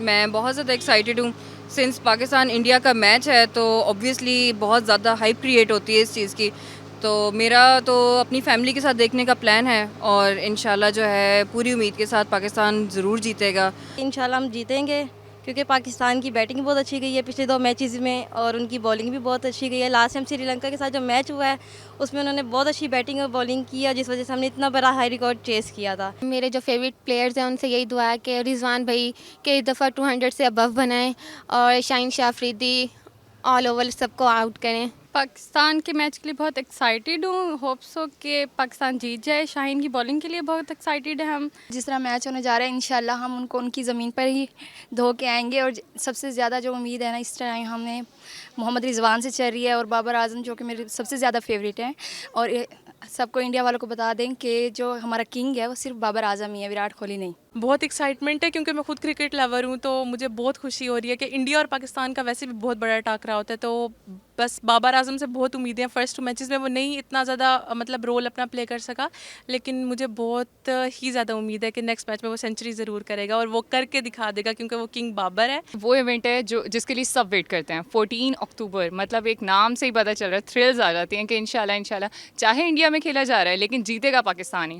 मैं बहुत ज़्यादा एक्साइटेड हूँ। सिंस पाकिस्तान इंडिया का मैच है तो ऑब्वियसली बहुत ज़्यादा हाइप क्रिएट होती है इस चीज़ की। तो मेरा तो अपनी फैमिली के साथ देखने का प्लान है और इंशाल्लाह जो है पूरी उम्मीद के साथ पाकिस्तान ज़रूर जीतेगा। इंशाल्लाह हम जीतेंगे क्योंकि पाकिस्तान की बैटिंग बहुत अच्छी गई है पिछले 2 मैचेज़ में और उनकी बॉलिंग भी बहुत अच्छी गई है। लास्ट टाइम श्रीलंका के साथ जो मैच हुआ है उसमें उन्होंने बहुत अच्छी बैटिंग और बॉलिंग की है जिस वजह से हमने इतना बड़ा हाई रिकॉर्ड चेस किया था। मेरे जो फेवरेट प्लेयर्स हैं उनसे यही दुआ है कि रिजवान भाई के इस दफ़ा 200 से अबव बनाएं और शाहीन शाह अफरीदी ऑल ओवर सबको आउट करें। पाकिस्तान के मैच के लिए बहुत एक्साइटेड हूँ। होप सो कि पाकिस्तान जीत जाए। शाहीन की बॉलिंग के लिए बहुत एक्साइटेड है हम। जिस तरह मैच होने जा रहा है इंशाल्लाह हम उनको उनकी ज़मीन पर ही धो के आएंगे और सबसे ज़्यादा जो उम्मीद है ना इस टाइम हमें मोहम्मद रिजवान से चल रही है और बाबर आजम जो कि मेरे सबसे ज़्यादा फेवरेट हैं। और सबको इंडिया वालों को बता दें कि जो हमारा किंग है वो सिर्फ बाबर आजम ही है, विराट कोहली नहीं। बहुत एक्साइटमेंट है क्योंकि मैं खुद क्रिकेट लवर हूँ, तो मुझे बहुत खुशी हो रही है कि इंडिया और पाकिस्तान का वैसे भी बहुत बड़ा टाकरा होता है। तो बस बाबर आजम से बहुत उम्मीदें हैं। फर्स्ट 2 मैचेस में वो नहीं इतना ज़्यादा मतलब रोल अपना प्ले कर सका, लेकिन मुझे बहुत ही ज़्यादा उम्मीद है कि नेक्स्ट मैच में वो सेंचुरी ज़रूर करेगा और वो करके दिखा देगा क्योंकि वो किंग बाबर है। वो इवेंट है जो जिसके लिए सब वेट करते हैं। 14 अक्टूबर, मतलब एक नाम से ही पता चल रहा है, थ्रिल्स आ जाती हैं कि इंशाल्लाह इंशाल्लाह चाहे इंडिया में खेला जा रहा है लेकिन जीतेगा पाकिस्तान ही।